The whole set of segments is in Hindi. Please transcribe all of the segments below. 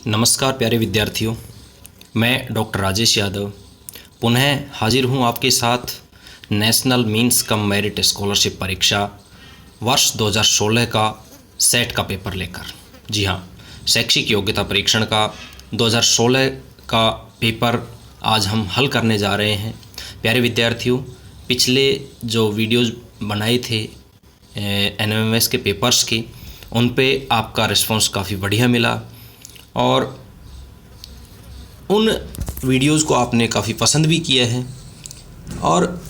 नमस्कार प्यारे विद्यार्थियों, मैं डॉक्टर राजेश यादव पुनः हाजिर हूँ आपके साथ national means cum merit scholarship परीक्षा वर्ष 2016 का सेट का पेपर लेकर। जी हाँ, शैक्षिक योग्यता परीक्षण का 2016 का पेपर आज हम हल करने जा रहे हैं। प्यारे विद्यार्थियों, पिछले जो वीडियोज़ बनाए थे एनएमएमएस के पेपर्स के, उन पे आपका रिस्पांस काफ़ी बढ़िया मिला और उन वीडियोज़ को आपने काफ़ी पसंद भी किया है। और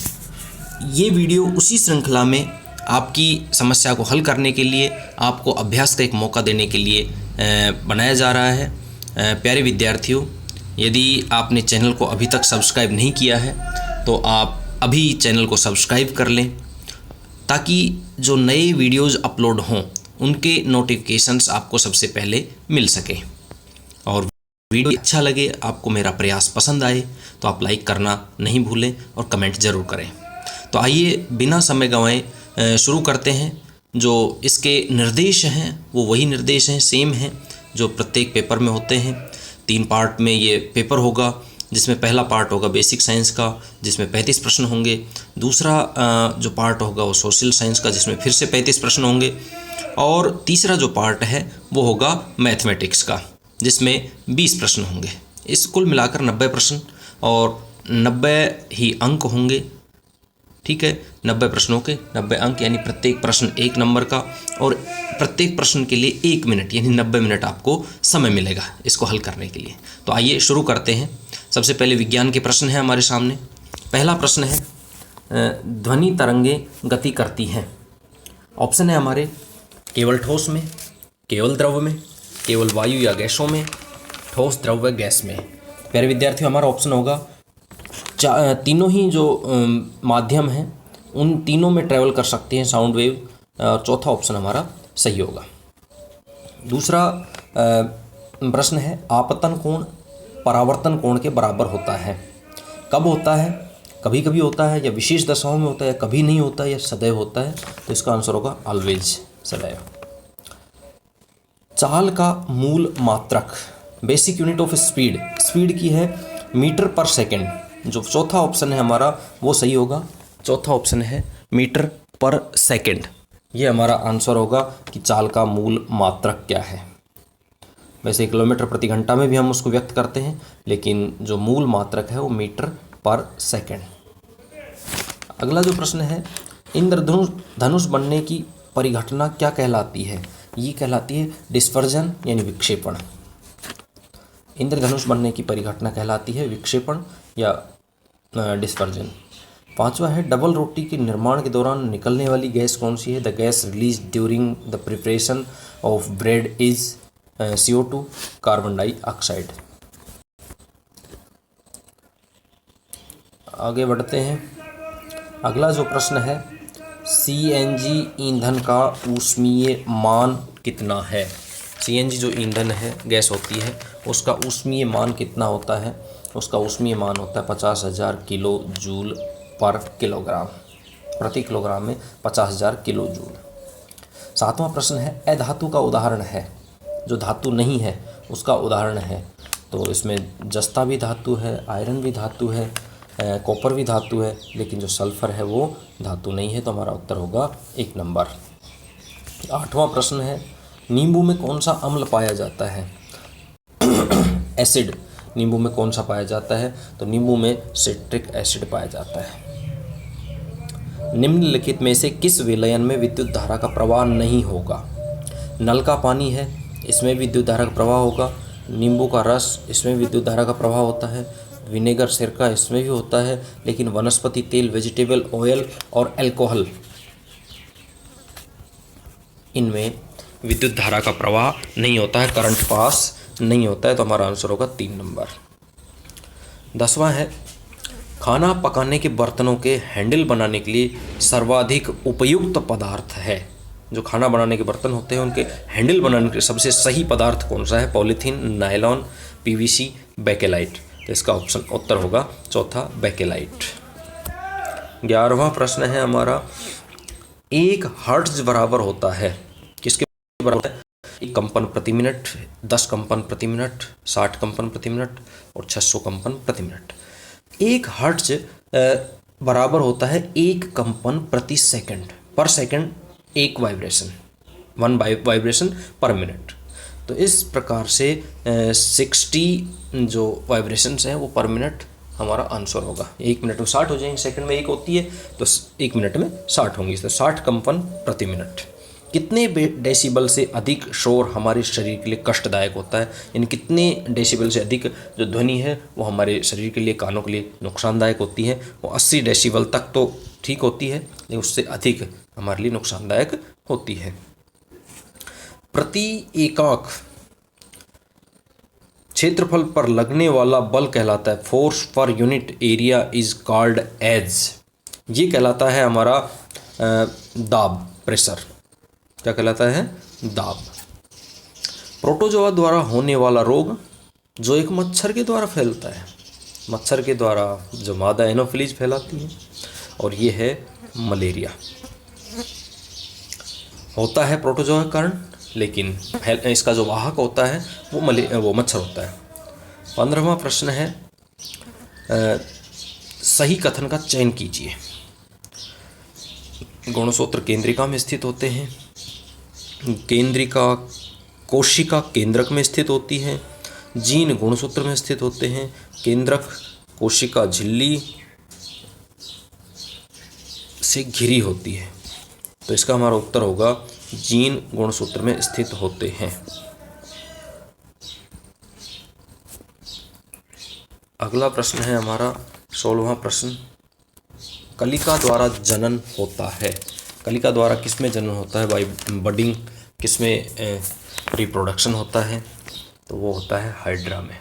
ये वीडियो उसी श्रृंखला में आपकी समस्या को हल करने के लिए, आपको अभ्यास का एक मौका देने के लिए बनाया जा रहा है। प्यारे विद्यार्थियों, यदि आपने चैनल को अभी तक सब्सक्राइब नहीं किया है तो आप अभी चैनल को सब्सक्राइब कर लें, ताकि जो नए वीडियोज़ अपलोड हों उनके नोटिफिकेशंस आपको सबसे पहले मिल सकें। और वीडियो अच्छा लगे, आपको मेरा प्रयास पसंद आए तो आप लाइक करना नहीं भूलें और कमेंट ज़रूर करें। तो आइए बिना समय गंवाए शुरू करते हैं। जो इसके निर्देश हैं वो वही निर्देश हैं, सेम हैं जो प्रत्येक पेपर में होते हैं। 3 पार्ट में ये पेपर होगा, जिसमें पहला पार्ट होगा बेसिक साइंस का, जिसमें 35 प्रश्न होंगे। दूसरा जो पार्ट होगा वो सोशल साइंस का, जिसमें फिर से 35 प्रश्न होंगे। और तीसरा जो पार्ट है वो होगा मैथमेटिक्स का, जिसमें 20 प्रश्न होंगे। इस कुल मिलाकर 90 प्रश्न और 90 ही अंक होंगे। ठीक है, 90 प्रश्नों के 90 अंक, यानी प्रत्येक प्रश्न 1 नंबर का, और प्रत्येक प्रश्न के लिए 1 मिनट यानी 90 मिनट आपको समय मिलेगा इसको हल करने के लिए। तो आइए शुरू करते हैं। सबसे पहले विज्ञान के प्रश्न हैं हमारे सामने। पहला प्रश्न है, ध्वनि तरंगें गति करती हैं। ऑप्शन है हमारे केवल ठोस में, केवल द्रव में, केवल वायु या गैसों में, ठोस द्रव्य गैस में। प्यारे विद्यार्थियों, हमारा ऑप्शन होगा तीनों ही जो माध्यम हैं उन तीनों में ट्रैवल कर सकते हैं साउंड वेव। चौथा ऑप्शन हमारा सही होगा। दूसरा प्रश्न है, आपतन कोण परावर्तन कोण के बराबर होता है। कब होता है? कभी कभी होता है, या विशेष दशाओं में होता है, या कभी नहीं होता है, या सदैव होता है। तो इसका आंसर होगा ऑलवेज, सदैव। चाल का मूल मात्रक, basic unit of speed, speed की है मीटर पर सेकेंड। जो चौथा ऑप्शन है हमारा वो सही होगा। चौथा ऑप्शन है मीटर पर सेकेंड। ये हमारा आंसर होगा कि चाल का मूल मात्रक क्या है। वैसे किलोमीटर प्रति घंटा में भी हम उसको व्यक्त करते हैं, लेकिन जो मूल मात्रक है वो मीटर पर सेकेंड। अगला जो प्रश्न है, इंद्रधनुष बनने की परिघटना क्या कहलाती है? ये कहलाती है डिस्पर्जन यानी विक्षेपण। इंद्रधनुष बनने की परिघटना कहलाती है विक्षेपण या डिस्पर्जन। पांचवा है, डबल रोटी के निर्माण के दौरान निकलने वाली गैस कौन सी है? The gas release during the preparation of bread is CO2, carbon dioxide. आगे बढ़ते हैं। अगला जो प्रश्न है, CNG ईंधन का ऊष्मीय मान कितना है? CNG जो ईंधन है, गैस होती है, उसका ऊष्मीय मान कितना होता है? उसका ऊष्मीय मान होता है 50,000 किलो जूल पर किलोग्राम। प्रति किलोग्राम में 50,000 किलो जूल। 7वां प्रश्न है, अधातु का उदाहरण है। जो धातु नहीं है उसका उदाहरण है। तो इसमें जस्ता भी धातु है, आयरन भी धातु है, कॉपर भी धातु है, लेकिन जो सल्फर है वो धातु नहीं है। तो हमारा उत्तर होगा 1 नंबर। 8वां प्रश्न है, नींबू में कौन सा अम्ल पाया जाता है? एसिड। नींबू में कौन सा पाया जाता है? तो नींबू में सिट्रिक एसिड पाया जाता है। निम्नलिखित में से किस विलयन में विद्युत धारा का प्रवाह नहीं होगा? नल का पानी है, इसमें विद्युत धारा का प्रवाह होगा। नींबू का रस, इसमें विद्युत धारा का प्रवाह होता है। विनेगर, सिरका, इसमें भी होता है। लेकिन वनस्पति तेल, वेजिटेबल ऑयल और अल्कोहल, इनमें विद्युत धारा का प्रवाह नहीं होता है, करंट पास नहीं होता है। तो हमारा आंसर होगा 3 नंबर। 10वां है, खाना पकाने के बर्तनों के हैंडल बनाने के लिए सर्वाधिक उपयुक्त पदार्थ है। जो खाना बनाने के बर्तन होते हैं उनके हैंडल बनाने के सबसे सही पदार्थ कौन सा है? Polythene, nylon, PVC, bakelite. तो इसका ऑप्शन उत्तर होगा चौथा, बेकेलाइट। 11वां प्रश्न है हमारा, 1 हर्ट्ज बराबर होता है किसके बराबर है? कंपन प्रति मिनट, 10 कंपन प्रति मिनट, 60 कंपन प्रति मिनट और 600 कंपन प्रति मिनट। 1 हर्ट्ज बराबर होता है 1 कंपन प्रति सेकंड, पर सेकंड 1 वाइब्रेशन, 1 वाइब्रेशन पर मिनट। तो इस प्रकार से 60 जो वाइब्रेशंस हैं वो पर मिनट हमारा आंसर होगा। 1 मिनट में 60 हो जाएंगे, सेकंड में 1 होती है तो 1 मिनट में 60 होंगी, तो 60 कंपन प्रति मिनट। कितने डेसिबल से अधिक शोर हमारे शरीर के लिए कष्टदायक होता है, यानी कितने डेसिबल से अधिक जो ध्वनि है वो हमारे शरीर के लिए, कानों के लिए नुकसानदायक होती है। वो 80 डेसिबल तक तो ठीक होती है, लेकिन उससे अधिक हमारे लिए नुकसानदायक होती है। प्रति एकाक क्षेत्रफल पर लगने वाला बल कहलाता है, force per unit area is called as, ये कहलाता है हमारा दाब, प्रेशर। क्या कहलाता है? दाब। प्रोटोजोआ द्वारा होने वाला रोग जो एक मच्छर के द्वारा फैलता है, मच्छर के द्वारा जो मादा एनोफिलीज फैलाती है, और ये है मलेरिया। होता है प्रोटोजोआ के कारण, लेकिन इसका जो वाहक होता है वो मच्छर होता है। 15वां प्रश्न है, सही कथन का चयन कीजिए। गुणसूत्र केंद्रिका में स्थित होते हैं, केंद्रिका कोशिका केंद्रक में स्थित होती है, जीन गुणसूत्र में स्थित होते हैं, केंद्रक कोशिका झिल्ली से घिरी होती है। तो इसका हमारा उत्तर होगा जीन गुणसूत्र में स्थित होते हैं। अगला प्रश्न है हमारा 16वां प्रश्न, कलिका द्वारा जनन होता है। कलिका द्वारा किसमें जनन होता है? By budding. किसमें रिप्रोडक्शन होता है? तो वो होता है हाइड्रा में।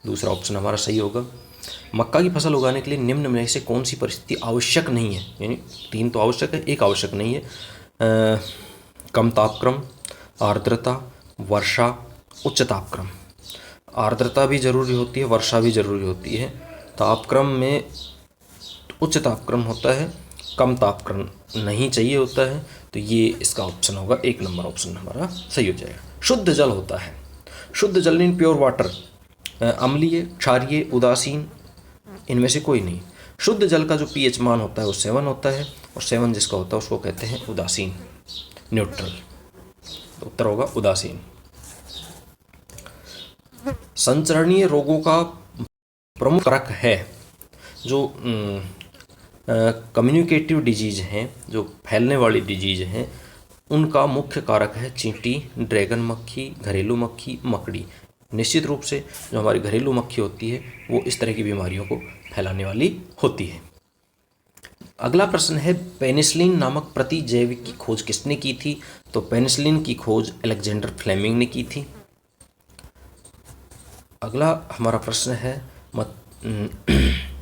दूसरा ऑप्शन हमारा सही होगा। मक्का की फसल उगाने के लिए निम्न में से कौन सी परिस्थिति आवश्यक नहीं है? यानी 3 तो आवश्यक है, 1 आवश्यक नहीं है। कम तापक्रम, आर्द्रता, वर्षा, उच्च तापक्रम। आर्द्रता भी जरूरी होती है, वर्षा भी जरूरी होती है। तापक्रम में उच्च तापक्रम होता है, कम तापक्रम नहीं चाहिए होता है, तो ये इसका ऑप्शन होगा 1 नंबर ऑप्शन हमारा सही हो जाएगा। शुद्ध जल होता है। शुद्ध जल इन प्योर वाटर, अम्लीय, क्षारीय, उदासीन, इनमें से कोई नहीं। शुद्ध जल का जो पीएच मान होता है वो 7 होता है, और 7 जिसका होता है उसको कहते हैं उदासीन, न्यूट्रल। तो उत्तर होगा उदासीन। संचरणीय रोगों का प्रमुख कारक है, जो कम्युनिकेटिव डिजीज हैं, जो फैलने वाली डिजीज हैं, उनका मुख्य कारक है चींटी, ड्रैगन मक्खी, घरेलू मक्खी, मकड़ी। निश्चित रूप से जो हमारी घरेलू मक्खी होती है वो इस तरह की बीमारियों को फैलाने वाली होती है। अगला प्रश्न है, पेनिसिलिन नामक प्रतिजैविक की खोज किसने की थी? तो पेनिसिलिन की खोज अलेक्जेंडर फ्लेमिंग ने की थी। अगला हमारा प्रश्न है,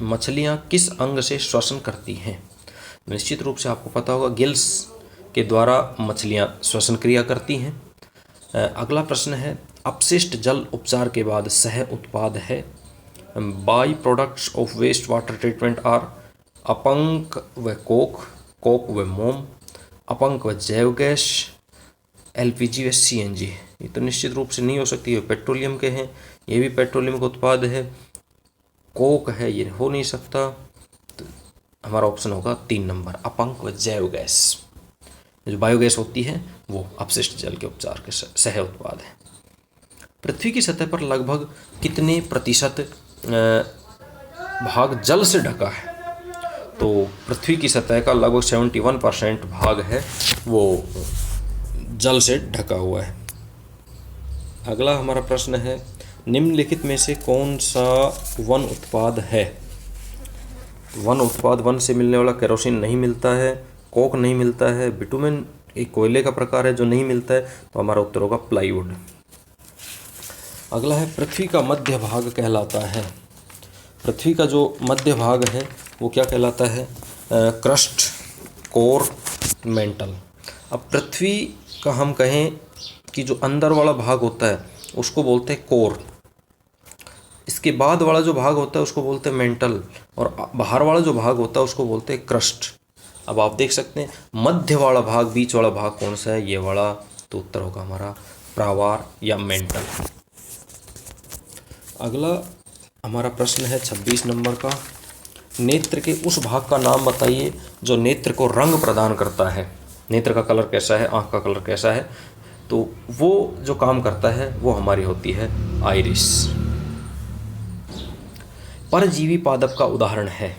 मछलियाँ किस अंग से श्वसन करती हैं? निश्चित रूप से आपको पता होगा, गिल्स के द्वारा मछलियाँ श्वसन क्रिया करती हैं। अगला प्रश्न है, अपशिष्ट जल उपचार के बाद सह उत्पाद है। By products of waste water treatment are अपंक व कोक, कोक व मोम, अपंक व जैव गैस, एलपीजी व सीएनजी। ये तो निश्चित रूप से नहीं हो सकती, ये पेट्रोलियम के हैं, ये भी पेट्रोलियम का उत्पाद है। कोक है, ये हो नहीं सकता, तो हमारा ऑप्शन होगा 3 नंबर, अपंक व जैव गैस। जो बायोगैस होती है वो अपशिष्ट जल के उपचार के सह उत्पाद है। पृथ्वी की सतह पर लगभग कितने प्रतिशत भाग जल से ढका है? तो पृथ्वी की सतह का लगभग 71% भाग है वो जल से ढका हुआ है। अगला हमारा प्रश्न है, निम्नलिखित में से कौन सा वन उत्पाद है? वन उत्पाद, वन से मिलने वाला केरोसिन नहीं मिलता है, कोक नहीं मिलता है, बिटुमेन एक कोयले का प्रकार है जो नहीं मिलता है, तो हमारा उत्तर होगा प्लाईवुड। अगला है, पृथ्वी का मध्य भाग कहलाता है। पृथ्वी का जो मध्य भाग है वो क्या कहलाता है? Crust, core, mental. अब पृथ्वी का हम कहें कि जो अंदर वाला भाग होता है उसको बोलते हैं कोर, इसके बाद वाला जो भाग होता है उसको बोलते हैं मेंटल, और बाहर वाला जो भाग होता है उसको बोलते हैं क्रस्ट। अब आप देख सकते हैं मध्य वाला भाग, बीच वाला भाग कौन सा है? ये वाला, तो उत्तर होगा हमारा प्रावार या मेंटल। अगला हमारा प्रश्न है 26 नंबर का, नेत्र के उस भाग का नाम बताइए जो नेत्र को रंग प्रदान करता है। नेत्र का कलर कैसा है, आँख का कलर कैसा है, तो वो जो काम करता है वो हमारी होती है आइरिस। परजीवी पादप का उदाहरण है।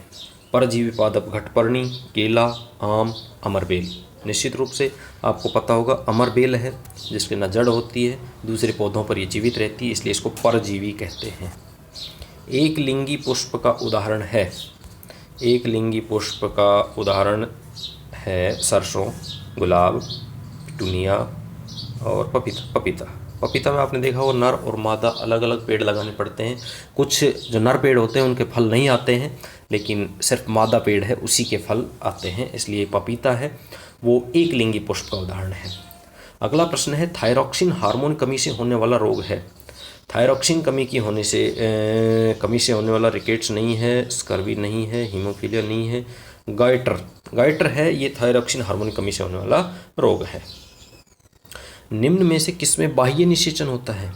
परजीवी पादप घटपर्णी, केला, आम, अमरबेल। निश्चित रूप से आपको पता होगा अमरबेल है जिसके न जड़ होती है, दूसरे पौधों पर ये जीवित रहती है, इसलिए इसको परजीवी कहते हैं। एक लिंगी पुष्प का उदाहरण है। एक लिंगी पुष्प का उदाहरण है सरसों, गुलाब, पिटूनिया और पपीता। पपीता में आपने देखा होगा नर और मादा अलग अलग पेड़ लगाने पड़ते हैं। कुछ जो नर पेड़ होते हैं उनके फल नहीं आते हैं, लेकिन सिर्फ मादा पेड़ है उसी के फल आते हैं, इसलिए पपीता है वो एक लिंगी पुष्प का उदाहरण है। अगला प्रश्न है, थायरॉक्सिन हार्मोन कमी से होने वाला रोग है। थायरॉक्सिन कमी से होने वाला रिकेट्स नहीं है, स्कर्वी नहीं है, हीमोफीलिया नहीं है, गाइटर है, ये थायरॉक्सिन हार्मोन कमी से होने वाला रोग है। निम्न में से किसमें बाह्य निषेचन होता है?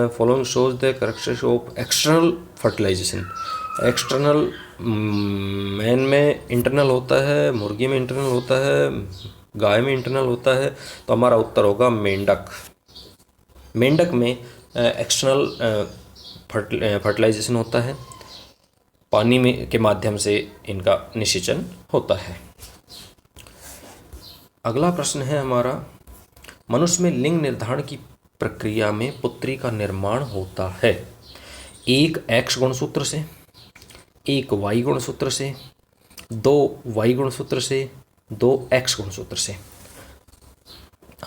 Following shows the characteristics of external fertilization. External man में इंटरनल होता है, मुर्गी में इंटरनल होता है, गाय में इंटरनल होता है, तो हमारा उत्तर होगा मेंढक। मेंढक में एक्सटर्नल फर्टिलाइजेशन होता है, पानी में के माध्यम से इनका निषेचन होता है। अगला प्रश्न है हमारा, मनुष्य में लिंग निर्धारण की प्रक्रिया में पुत्री का निर्माण होता है। एक एक्स गुणसूत्र से, एक वाई गुणसूत्र से, दो वाई गुणसूत्र से, दो एक्स गुणसूत्र से।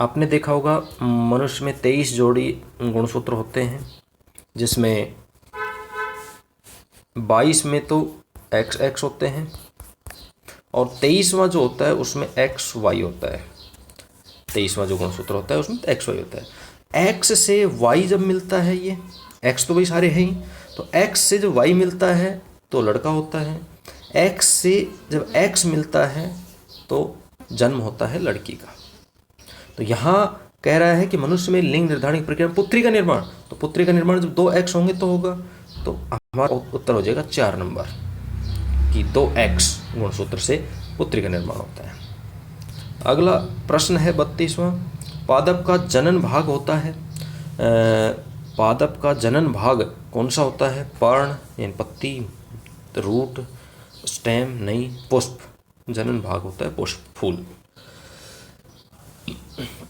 आपने देखा होगा मनुष्य में 23 जोड़ी गुणसूत्र होते हैं, जिसमें 22 में तो एक्स एक्स होते हैं और 23वां जो होता है उसमें एक्स वाई होता है। 23वां जो गुणसूत्र होता है उसमें एक्स वाई होता है। एक्स से वाई जब मिलता है, ये एक्स तो भाई सारे हैं ही, तो एक्स से जब वाई मिलता है तो लड़का होता है, एक्स से जब एक्स मिलता है तो जन्म होता है लड़की का। तो यहाँ कह रहा है कि मनुष्य में लिंग निर्धारण की प्रक्रिया में पुत्री का निर्माण, तो पुत्री का निर्माण जब 2 एक्स होंगे तो होगा, तो हमारा उत्तर हो जाएगा 4 नंबर कि 2 एक्स गुणसूत्र से पुत्री का निर्माण होता है। अगला प्रश्न है 32वां, पादप का जनन भाग होता है। पादप का जनन भाग कौन सा होता है? पर्ण यानी पत्ती, रूट, स्टेम नहीं, पुष्प। जनन भाग होता है पुष्प, फूल।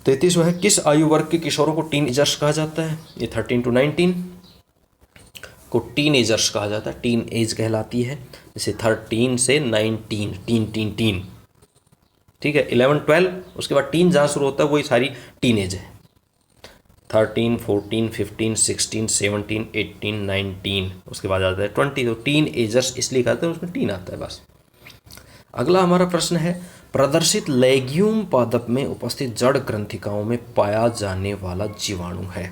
33वां है, किस आयु वर्ग के किशोरों को टीनएजर्स कहा जाता है? ये 13 to 19 को टीनएजर्स कहा जाता है, टीन एज कहलाती है। जैसे 13 से 19, टीन, ठीक है। 11, 12 उसके बाद टीन जहाँ शुरू होता है वही सारी टीन एज है। 13, 14, 15, 16, 17, 18, 19 उसके बाद आता है 20। तो टीन एजर्स इसलिए कहते हैं, उसमें टीन आता है बस। अगला हमारा प्रश्न है, प्रदर्शित लेग्यूम पादप में उपस्थित जड़ ग्रंथिकाओं में पाया जाने वाला जीवाणु है।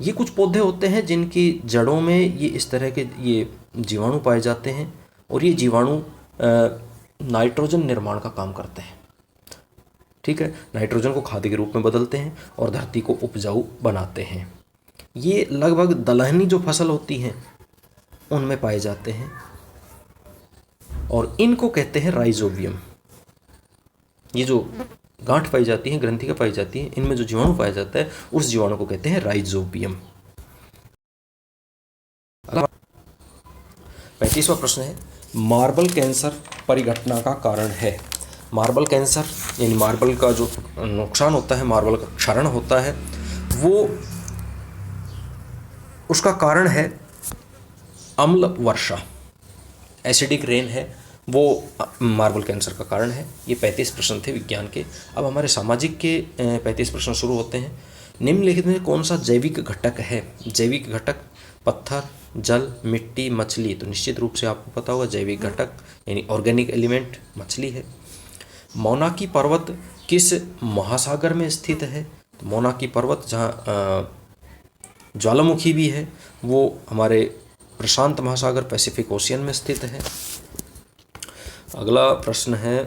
ये कुछ पौधे होते हैं जिनकी जड़ों में ये इस तरह के ये जीवाणु पाए जाते हैं, और ये जीवाणु नाइट्रोजन निर्माण का काम करते हैं, ठीक है। नाइट्रोजन को खाद्य के रूप में बदलते हैं और धरती को उपजाऊ बनाते हैं। ये लगभग दलहनी जो फसल होती हैं उनमें पाए जाते हैं, और इनको कहते हैं राइजोबियम। ये जो गांठ पाई जाती है, ग्रंथिका पाई जाती है, इनमें जो जीवाणु पाया जाता है उस जीवाणु को कहते हैं राइजोबियम। 35वां प्रश्न है, मार्बल कैंसर परिघटना का कारण है। मार्बल कैंसर यानी मार्बल का जो नुकसान होता है, मार्बल का क्षरण होता है, वो उसका कारण है अम्ल वर्षा, एसिडिक रेन है, वो मार्बल कैंसर का कारण है। ये 35 प्रश्न थे विज्ञान के। अब हमारे सामाजिक के 35 प्रश्न शुरू होते हैं। निम्नलिखित में कौन सा जैविक घटक है? जैविक घटक पत्थर, जल, मिट्टी, मछली। तो निश्चित रूप से आपको पता होगा जैविक घटक यानी ऑर्गेनिक एलिमेंट मछली है। मोनाकी पर्वत किस महासागर में स्थित है? तो मोनाकी पर्वत जहाँ ज्वालामुखी भी है वो हमारे प्रशांत महासागर पैसिफिक ओशियन में स्थित है। अगला प्रश्न है,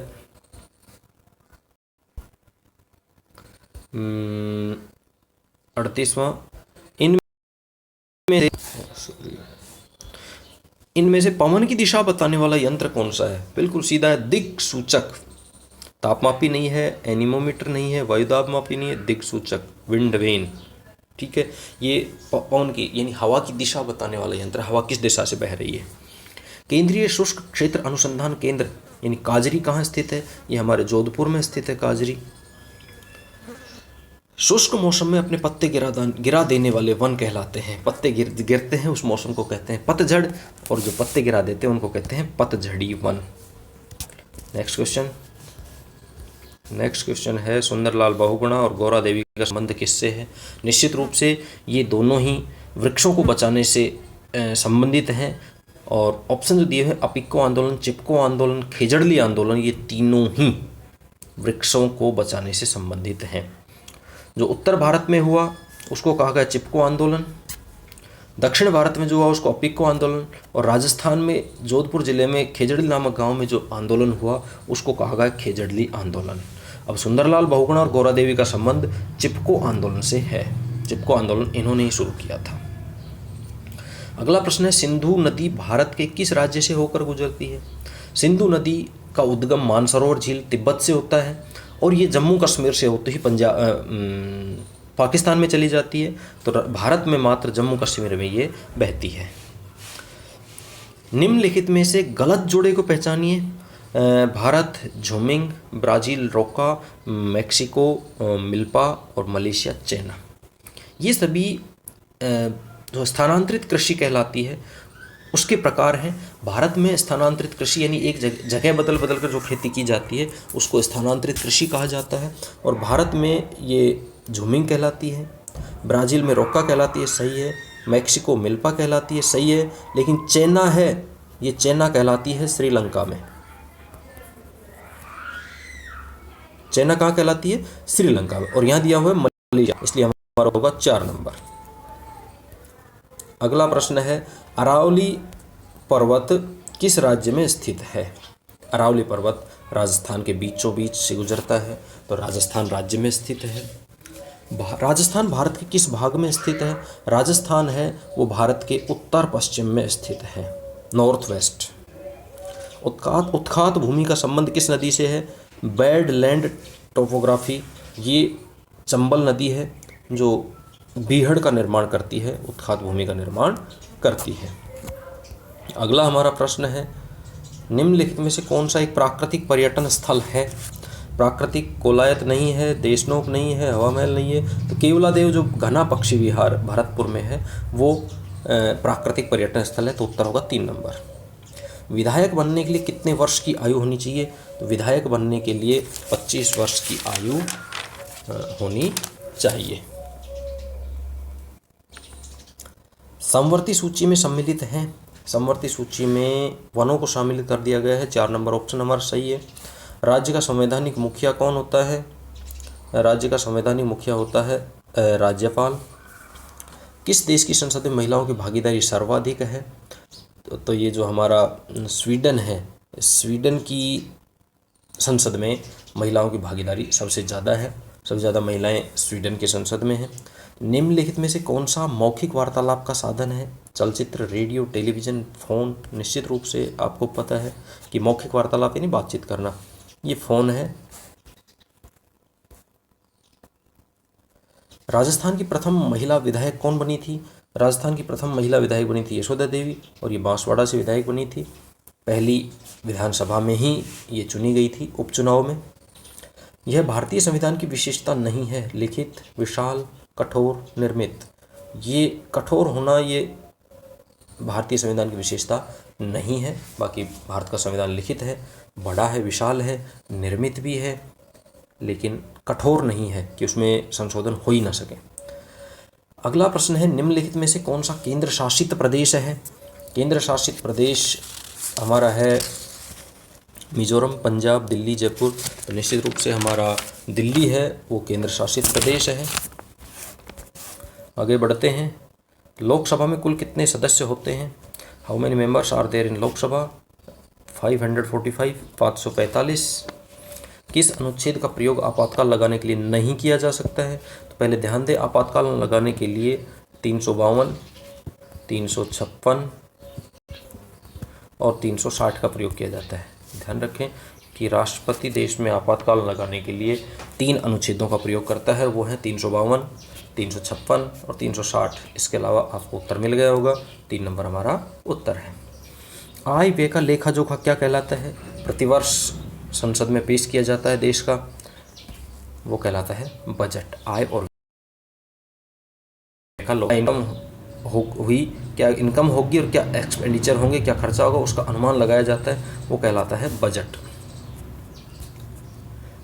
38वां, इनमें इनमें से पवन की दिशा बताने वाला यंत्र कौन सा है? बिल्कुल सीधा है, दिक्सूचक। तापमापी नहीं है, एनीमोमीटर नहीं है, वायुदाब मापी नहीं है, दिक्सूचक, विंड वेन। ठीक है, ये पवन की यानी हवा की दिशा बताने वाला यंत्र, हवा किस दिशा से बह रही है। केंद्रीय शुष्क क्षेत्र अनुसंधान केंद्र यानी काजरी कहाँ स्थित है? ये हमारे जोधपुर में स्थित है काजरी। शुष्क मौसम में अपने पत्ते गिरा देने वाले वन कहलाते हैं। पत्ते गिरते हैं उस मौसम को कहते हैं पतझड़, और जो पत्ते गिरा देते हैं उनको कहते हैं पतझड़ी वन। नेक्स्ट क्वेश्चन है सुंदरलाल बहुगुणा और गौरा देवी का संबंध किससे है? निश्चित रूप से ये दोनों ही वृक्षों को बचाने से संबंधित हैं। और ऑप्शन जो दिए हैं, अपिको आंदोलन, चिपको आंदोलन, खेजड़ली आंदोलन, ये तीनों ही वृक्षों को बचाने से संबंधित हैं। जो उत्तर भारत में हुआ उसको कहा गया चिपको आंदोलन, दक्षिण भारत में जो हुआ उसको अपिको आंदोलन, और राजस्थान में जोधपुर जिले में खेजड़ली नामक गांव में जो आंदोलन हुआ उसको कहा गया खेजड़ली आंदोलन। अब सुंदरलाल बहुगुणा और गौरा देवी का संबंध चिपको आंदोलन से है। चिपको आंदोलन इन्होंने ही शुरू किया था। अगला प्रश्न है, सिंधु नदी भारत के किस राज्य से होकर गुजरती है? सिंधु नदी का उद्गम मानसरोवर झील तिब्बत से होता है और ये जम्मू कश्मीर से होते ही पाकिस्तान में चली जाती है। तो भारत में मात्र जम्मू कश्मीर में ये बहती है। निम्नलिखित में से गलत जोड़े को पहचानिए। भारत झुमिंग, ब्राज़ील रोका, मेक्सिको मिल्पा और मलेशिया चेना। ये सभी जो स्थानांतरित कृषि कहलाती है उसके प्रकार हैं। भारत में स्थानांतरित कृषि यानी एक जगह बदल बदल कर जो खेती की जाती है उसको स्थानांतरित कृषि कहा जाता है। और भारत में ये झुमिंग कहलाती है, ब्राज़ील में रोका कहलाती है, सही है। मेक्सिको मिल्पा कहलाती है, सही है। लेकिन चेना है, ये चेना कहलाती है श्रीलंका में। चेना कहाँ कहलाती है? श्रीलंका में। और यहाँ दिया हुआ है मलेशिया, इसलिए हमारा होगा 4 नंबर। अगला प्रश्न है, अरावली पर्वत किस राज्य में स्थित है? अरावली पर्वत राजस्थान के बीचों बीच से गुजरता है, तो राजस्थान राज्य में स्थित है। राजस्थान भारत के किस भाग में स्थित है? राजस्थान है वो भारत के उत्तर पश्चिम में स्थित है, नॉर्थ वेस्ट। उत्खात भूमि का संबंध किस नदी से है? बैड लैंड टोपोग्राफी, ये चंबल नदी है जो बीहड़ का निर्माण करती है, उत्खात भूमि का निर्माण करती है। अगला हमारा प्रश्न है, निम्नलिखित में से कौन सा एक प्राकृतिक पर्यटन स्थल है? प्राकृतिक कोलायत नहीं है, देशनोक नहीं है, हवा महल नहीं है, तो केवलादेव जो घना पक्षी विहार भरतपुर में है वो प्राकृतिक पर्यटन स्थल है, तो उत्तर होगा 3 नंबर। विधायक बनने के लिए कितने वर्ष की आयु होनी चाहिए? तो विधायक बनने के लिए 25 वर्ष की आयु होनी चाहिए। समवर्ती सूची में सम्मिलित हैं। समवर्ती सूची में वनों को शामिल कर दिया गया है, 4 नंबर ऑप्शन हमारा सही है। राज्य का संवैधानिक मुखिया कौन होता है? राज्य का संवैधानिक मुखिया होता है राज्यपाल। किस देश की संसद में महिलाओं की भागीदारी सर्वाधिक है? तो ये जो हमारा स्वीडन है, स्वीडन की संसद में महिलाओं की भागीदारी सबसे ज़्यादा है, सबसे ज़्यादा महिलाएं स्वीडन के संसद में हैं। निम्नलिखित में से कौन सा मौखिक वार्तालाप का साधन है? चलचित्र, रेडियो, टेलीविज़न, फ़ोन। निश्चित रूप से आपको पता है कि मौखिक वार्तालाप यानी बातचीत करना, ये फ़ोन है। राजस्थान की प्रथम महिला विधायक कौन बनी थी? राजस्थान की प्रथम महिला विधायक बनी थी यशोदा देवी, और ये बांसवाड़ा से विधायक बनी थी। पहली विधानसभा में ही ये चुनी गई थी उपचुनाव में। यह भारतीय संविधान की विशेषता नहीं है। लिखित, विशाल, कठोर, निर्मित। ये कठोर होना ये भारतीय संविधान की विशेषता नहीं है। बाकी भारत का संविधान लिखित है, बड़ा है, विशाल है, निर्मित भी है, लेकिन कठोर नहीं है कि उसमें संशोधन हो ही ना सके। अगला प्रश्न है, निम्नलिखित में से कौन सा केंद्र शासित प्रदेश है? केंद्र शासित प्रदेश हमारा है मिजोरम, पंजाब, दिल्ली, जयपुर। तो निश्चित रूप से हमारा दिल्ली है वो केंद्र शासित प्रदेश है। आगे बढ़ते हैं। लोकसभा में कुल कितने सदस्य होते हैं? How many members are there in Lok Sabha? 545, 545। किस अनुच्छेद का प्रयोग आपातकाल लगाने के लिए नहीं किया जा सकता है? तो पहले ध्यान दें, आपातकाल लगाने के लिए 352, 356 और 360 का प्रयोग किया जाता है। ध्यान रखें कि राष्ट्रपति देश में आपातकाल लगाने के लिए 3 अनुच्छेदों का प्रयोग करता है, वो है 352, 356 और 360। इसके अलावा आपको उत्तर मिल गया होगा, 3 नंबर हमारा उत्तर है। आय व्यय का लेखा जोखा क्या कहलाता है? प्रतिवर्ष संसद में पेश किया जाता है देश का, वो कहलाता है बजट। आय और इनकम हुई, क्या इनकम होगी और क्या एक्सपेंडिचर होंगे, क्या खर्चा होगा, उसका अनुमान लगाया जाता है, वो कहलाता है बजट।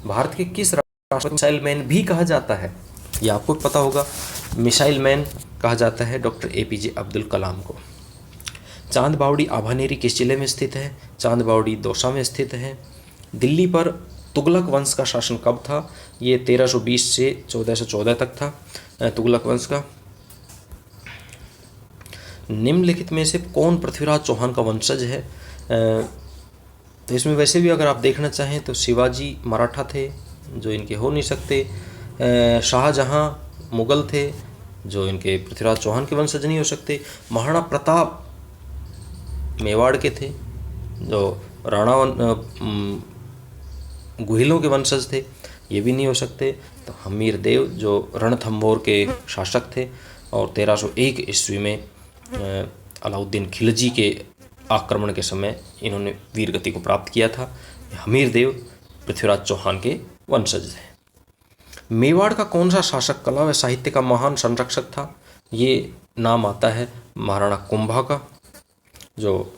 भारत के किस राष्ट्रपति मिसाइल मैन भी कहा जाता है? ये आपको पता होगा, मिसाइल मैन कहा जाता है डॉक्टर APJ अब्दुल कलाम को। चांद बावड़ी आभानेरी किस जिले में स्थित है? चांद बावड़ी दौसा में स्थित है। दिल्ली पर तुगलक वंश का शासन कब था? ये 1320 से 1414 तक था तुगलक वंश का। निम्नलिखित में से कौन पृथ्वीराज चौहान का वंशज है? तो इसमें वैसे भी अगर आप देखना चाहें तो शिवाजी मराठा थे, जो इनके हो नहीं सकते। शाहजहां मुगल थे, जो इनके पृथ्वीराज चौहान के वंशज नहीं हो सकते। महाराणा प्रताप मेवाड़ के थे, जो राणा गुहिलों के वंशज थे, ये भी नहीं हो सकते। तो हमीर देव जो रणथंभौर के शासक थे और 1301 ईस्वी में अलाउद्दीन खिलजी के आक्रमण के समय इन्होंने वीरगति को प्राप्त किया था। हमीर देव पृथ्वीराज चौहान के वंशज थे। मेवाड़ का कौन सा शासक कला व साहित्य का महान संरक्षक था? ये नाम आता है महाराणा कुंभा का, जो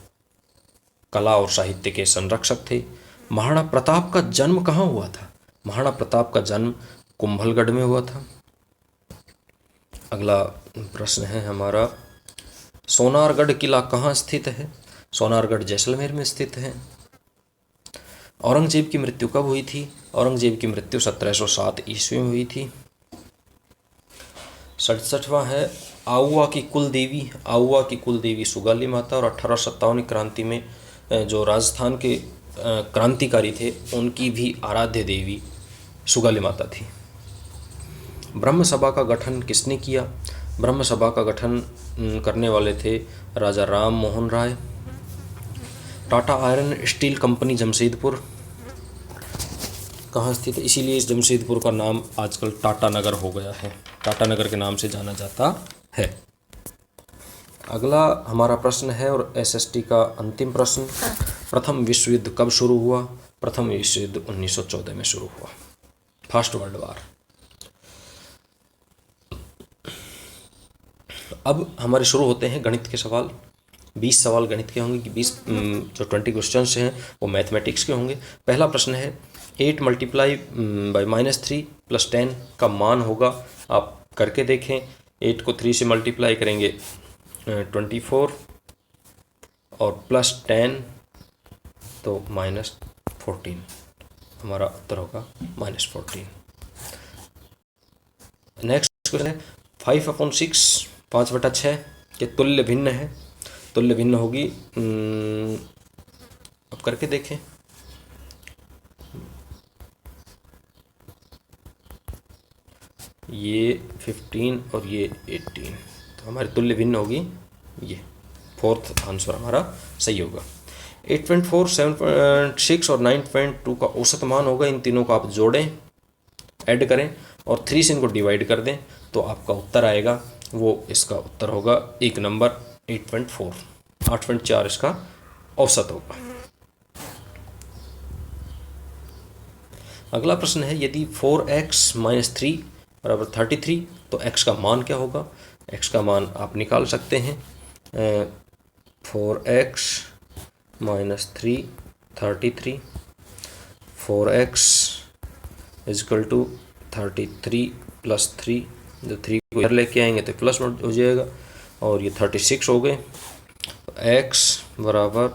कला और साहित्य के संरक्षक थे। महाराणा प्रताप का जन्म कहाँ हुआ था? महाराणा प्रताप का जन्म कुंभलगढ़ में हुआ था। अगला प्रश्न है हमारा, सोनारगढ़ किला कहाँ स्थित है? सोनारगढ़ जैसलमेर में स्थित है। औरंगजेब की मृत्यु कब हुई थी? औरंगजेब की मृत्यु 1707 ईस्वी में हुई थी। 67वां है, आउवा की कुल देवी। आउवा की कुल देवी सुगाली माता, और 1857 क्रांति में जो राजस्थान के क्रांतिकारी थे उनकी भी आराध्य देवी सुगाली माता थी। ब्रह्म सभा का गठन किसने किया? ब्रह्म सभा का गठन करने वाले थे Raja Ram Mohan Roy. Tata iron steel company Jamshedpur कहाँ स्थित है? इसीलिए इस जमशेदपुर का नाम आजकल टाटा नगर हो गया है, टाटा नगर के नाम से जाना जाता है। अगला हमारा प्रश्न है और SST का अंतिम प्रश्न, प्रथम विश्व युद्ध कब शुरू हुआ? प्रथम विश्व युद्ध 1914 में शुरू हुआ, फर्स्ट वर्ल्ड वार। अब हमारे शुरू होते हैं गणित के सवाल। 20 सवाल गणित के होंगे कि 20 जो 20 क्वेश्चंस हैं वो मैथमेटिक्स के होंगे। पहला प्रश्न है, 8 मल्टीप्लाई बाई -3 + 10 का मान होगा। आप करके देखें, 8 को 3 से मल्टीप्लाई करेंगे 24 और +10 तो -14, हमारा उत्तर होगा -14। नेक्स्ट क्वेश्चन है, 5/6 5/6 के तुल्य भिन्न है। तुल्य भिन्न होगी, अब करके देखें। ये 15 और ये 18, तो हमारी तुल्य भिन्न होगी ये। फोर्थ आंसर हमारा सही होगा। 8.4, 7.6 और 9.2 का औसत मान होगा। इन तीनों को आप जोड़ें, ऐड करें और 3 से इनको डिवाइड कर दें तो आपका उत्तर आएगा, वो इसका उत्तर होगा 1 नंबर 8.4। 8.4 इसका औसत होगा। अगला प्रश्न है, यदि 4x - 3 = 33 तो x का मान क्या होगा? x का मान आप निकाल सकते हैं। 4x - 3 33, 4x = 33 + 3, जो 3 को इधर लेके आएंगे तो प्लस हो जाएगा और ये 36 हो गए। x =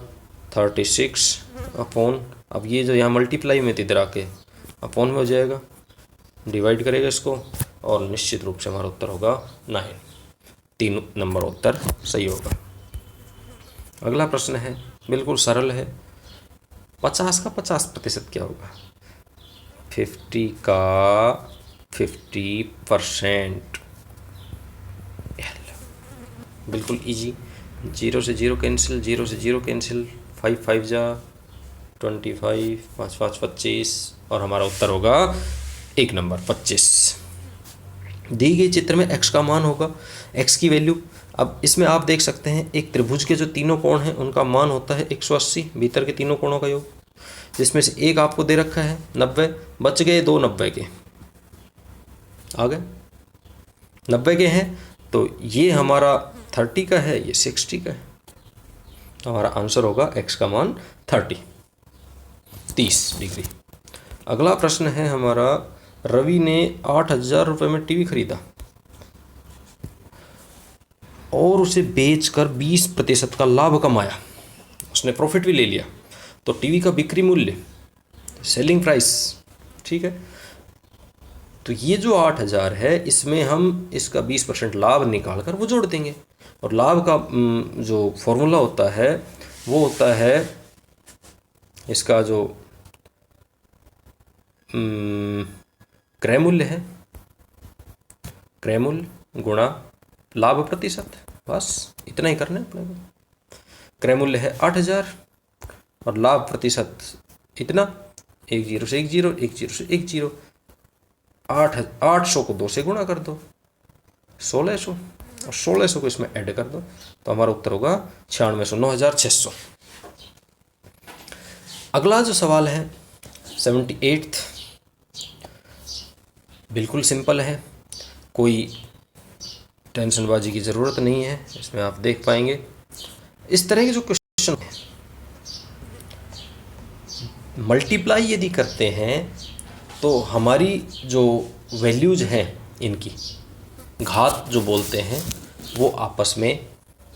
36 अपॉन, अब ये जो यहाँ मल्टीप्लाई में इधर आके अपॉन में हो जाएगा, डिवाइड करेगा इसको और निश्चित रूप से हमारा उत्तर होगा 9। 3 नंबर उत्तर सही होगा। अगला प्रश्न है, बिल्कुल सरल है, 50 का 50% क्या होगा? 50 का 50%। बिल्कुल इजी। 0 से 0 कैंसिल, 0 से 0 कैंसिल, 5 5 जा 25, 5 5 25 और हमारा उत्तर होगा 1 नंबर 25। दी गई चित्र में x का मान होगा, x की वैल्यू। अब इसमें आप देख सकते हैं एक त्रिभुज के जो तीनों कोण हैं उनका मान होता है 180, भीतर के तीनों कोणों का योग, जिसमें से एक आपको दे रखा है 90, बच गए 2 90 के, आ गए 90 के हैं, तो ये हमारा 30 का है, ये 60 का है, तो हमारा आंसर होगा x का मान 30 डिग्री। अगला प्रश्न है हमारा, रवि ने 8,000 रुपये में टीवी खरीदा और उसे बेचकर 20% का लाभ कमाया, उसने प्रॉफिट भी ले लिया, तो टीवी का बिक्री मूल्य, सेलिंग प्राइस, ठीक है, तो ये जो 8,000 है इसमें हम इसका 20% लाभ निकाल कर वो जोड़ देंगे, और लाभ का जो फॉर्मूला होता है वो होता है इसका जो क्रय मूल्य है, क्रय मूल्य गुणा लाभ प्रतिशत, बस इतना ही करना है अपने को। क्रय मूल्य है 8,000 और लाभ प्रतिशत इतना, 10 से 10, 10 से 10, 800 को 2 से गुणा कर दो, 1600, और 1600 को इसमें ऐड कर दो, तो हमारा उत्तर होगा 9600, 9600। अगला जो सवाल है 78th, बिल्कुल सिंपल है, कोई टेंशनबाजी की ज़रूरत नहीं है, इसमें आप देख पाएंगे इस तरह के जो क्वेश्चन हैं, मल्टीप्लाई यदि करते हैं तो हमारी जो वैल्यूज हैं इनकी घात जो बोलते हैं वो आपस में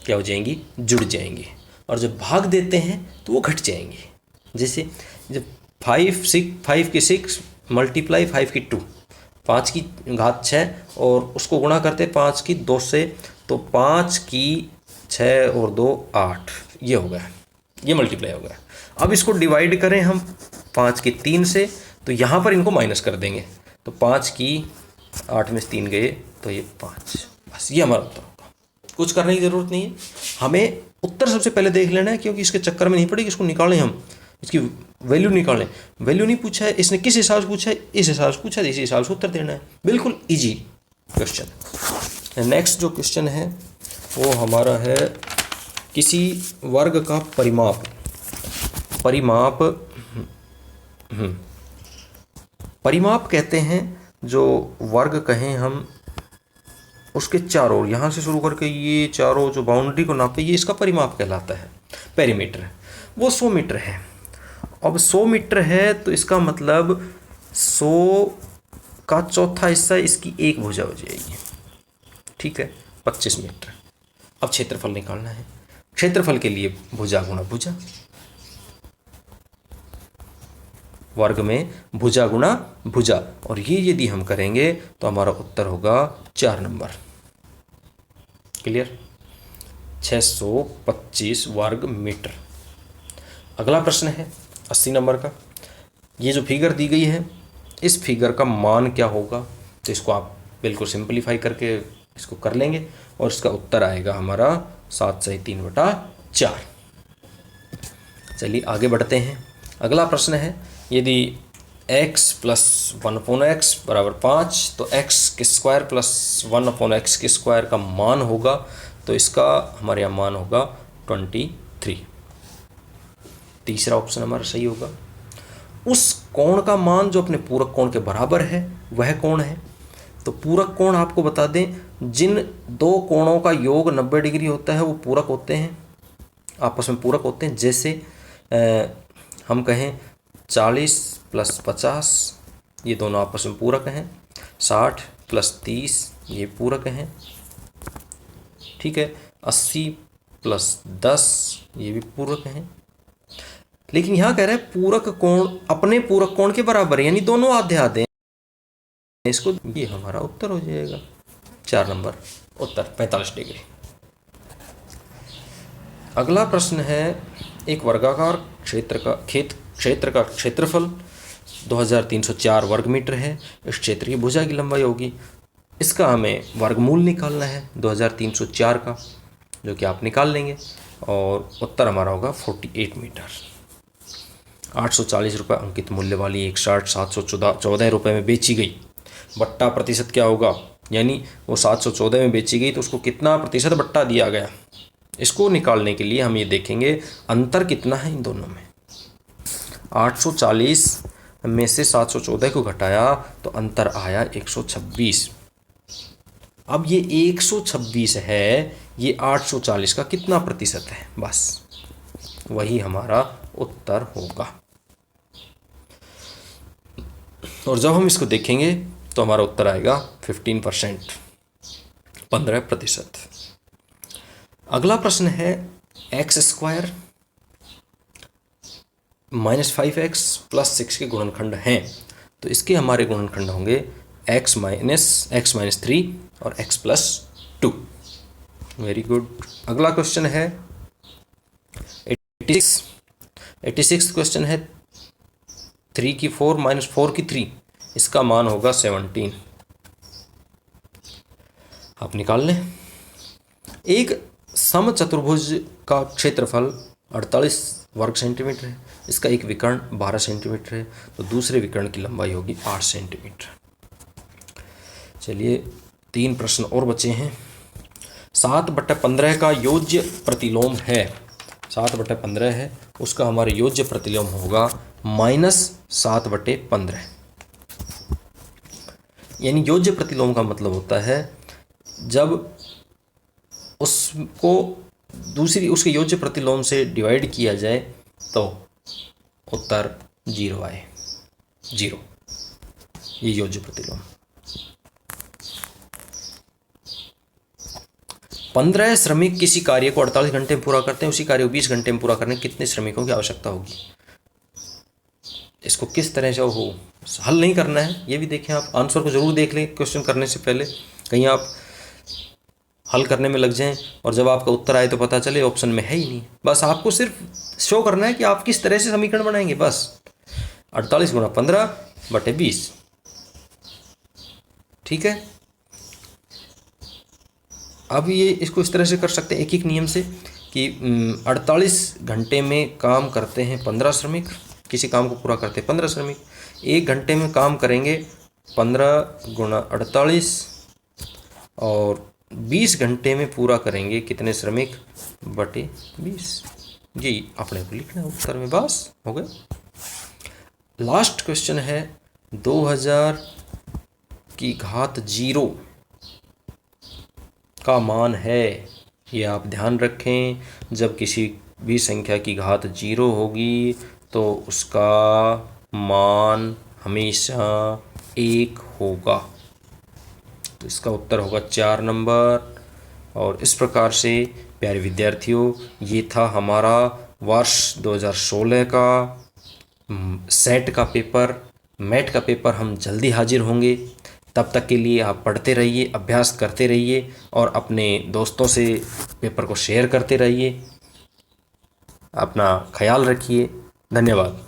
क्या हो जाएंगी, जुड़ जाएंगी, और जब भाग देते हैं तो वो घट जाएंगे। जैसे जब 5 की 6 मल्टीप्लाई 5 की 2, 5 की घात 6 और उसको गुणा करते 5 की 2 से, तो 5 की 6 और 2 8, ये हो गया, ये मल्टीप्लाई हो गया। अब इसको डिवाइड करें हम 5 की 3 से, तो यहाँ पर इनको माइनस कर देंगे, तो 5 की 8 में से 3 गए, तो ये 5, बस ये हमारा उत्तर होगा। कुछ करने की ज़रूरत नहीं है, हमें उत्तर सबसे पहले देख लेना है, क्योंकि इसके चक्कर में नहीं पड़ेगी, इसको निकालें हम, इसकी वैल्यू निकालें। वैल्यू नहीं पूछा है इसने, किस हिसाब से पूछा है, इस हिसाब से पूछा है, इसी हिसाब से उत्तर देना है, बिल्कुल इजी क्वेश्चन। नेक्स्ट जो क्वेश्चन है वो हमारा है किसी वर्ग का परिमाप, परिमाप कहते हैं जो वर्ग कहें हम, उसके चारों, यहाँ से शुरू करके ये चारों जो बाउंड्री को नापे, ये इसका परिमाप कहलाता है, पेरीमीटर, वो 100 मीटर है। अब 100 मीटर है तो इसका मतलब 100 का चौथा हिस्सा इसकी एक भुजा हो जाएगी, ठीक है, 25 मीटर। अब क्षेत्रफल निकालना है, क्षेत्रफल के लिए भुजा गुणा भुजा, वर्ग में भुजा गुणा भुजा, और ये यदि हम करेंगे तो हमारा उत्तर होगा 4 नंबर। क्लियर, 625 वर्ग मीटर। अगला प्रश्न है 80 नंबर का। ये जो फिगर दी गई है इस फिगर का मान क्या होगा, तो इसको आप बिल्कुल सिंपलीफाई करके इसको कर लेंगे और इसका उत्तर आएगा हमारा 7/3/4। चलिए आगे बढ़ते हैं। अगला प्रश्न है, यदि x + 1/x = 5, तो x² + 1/x² का मान होगा, तो इसका हमारे यहाँ मान होगा 23। तीसरा ऑप्शन हमारा सही होगा। उस कोण का मान जो अपने पूरक कोण के बराबर है वह कौन है, तो पूरक कोण आपको बता दें, जिन दो कोणों का योग 90 डिग्री होता है वो पूरक होते हैं, आपस में पूरक होते हैं। जैसे हम कहें 40 + 50, ये दोनों आपस में पूरक हैं, 60 + 30 ये पूरक हैं, ठीक है, 80 + 10 ये भी पूरक हैं। लेकिन यहाँ कह रहा है पूरक कोण अपने पूरक कोण के बराबर, यानी दोनों आधे आधे हैं, इसको, ये हमारा उत्तर हो जाएगा 4 नंबर उत्तर 45 डिग्री। अगला प्रश्न है, एक वर्गाकार क्षेत्र का क्षेत्रफल 2304 वर्ग मीटर है। इस क्षेत्र की भुजा की लंबाई होगी, इसका हमें वर्गमूल निकालना है 2304 का, जो कि आप निकाल लेंगे और उत्तर हमारा होगा 48 मीटर। 840 रुपये अंकित मूल्य वाली एक शर्ट 714 रुपये में बेची गई। बट्टा प्रतिशत क्या होगा, यानी वो 714 में बेची गई तो उसको कितना प्रतिशत बट्टा दिया गया, इसको निकालने के लिए हम ये देखेंगे अंतर कितना है इन दोनों में। 840 में से 714 को घटाया तो अंतर आया 126। अब ये 126 है, ये 840 का कितना प्रतिशत है, बस वही हमारा उत्तर होगा। और जब हम इसको देखेंगे तो हमारा उत्तर आएगा 15%, 15%। अगला प्रश्न है x² -5x + 6 के गुणनखंड हैं, तो इसके हमारे गुणनखंड होंगे x - 3 और x + 2। Very good. अगला क्वेश्चन है 86 क्वेश्चन है 3 की 4 - 4 की 3, इसका मान होगा 17। आप निकाल लें। एक समचतुर्भुज का क्षेत्रफल 48 वर्ग सेंटीमीटर है, इसका एक विकर्ण 12 सेंटीमीटर है, तो दूसरे विकर्ण की लंबाई होगी 8 सेंटीमीटर। चलिए 3 प्रश्न और बचे हैं। 7/15 का योज्य प्रतिलोम है, 7/15 है, उसका हमारा योज्य प्रतिलोम होगा -7/15। यानी योज्य प्रतिलोम का मतलब होता है जब उसको उसके योज्य प्रतिलोम से डिवाइड किया जाए तो उत्तर 0 आए, 0, ये योज्य प्रतिलोम। 15 श्रमिक किसी कार्य को 48 घंटे में पूरा करते हैं, उसी कार्य को 20 घंटे में पूरा करने के कितने श्रमिकों की आवश्यकता होगी। इसको किस तरह से हो हल नहीं करना है, ये भी देखें आप, आंसर को जरूर देख लें क्वेश्चन करने से पहले, कहीं आप हल करने में लग जाएं और जब आपका उत्तर आए तो पता चले ऑप्शन में है ही नहीं। बस आपको सिर्फ शो करना है कि आप किस तरह से समीकरण बनाएंगे, बस 48 × 15/20, ठीक है। अब ये इसको इस तरह से कर सकते हैं एक एक नियम से कि 48 घंटे में काम करते हैं 15 श्रमिक, किसी काम को पूरा करते हैं 15 श्रमिक, 1 घंटे में काम करेंगे 15 × 48 और 20 घंटे में पूरा करेंगे कितने श्रमिक बटे 20। जी अपने को लिखना है उत्तर में, बस हो गए। लास्ट क्वेश्चन है 2000⁻0 का मान है, ये आप ध्यान रखें, जब किसी भी संख्या की घात 0 होगी तो उसका मान हमेशा 1 होगा, तो इसका उत्तर होगा 4 नंबर। और इस प्रकार से प्यारे विद्यार्थियों, ये था हमारा वर्ष 2016 का सेट का पेपर, मैट का पेपर। हम जल्दी हाजिर होंगे, तब तक के लिए आप पढ़ते रहिए, अभ्यास करते रहिए और अपने दोस्तों से पेपर को शेयर करते रहिए। अपना ख्याल रखिए, धन्यवाद।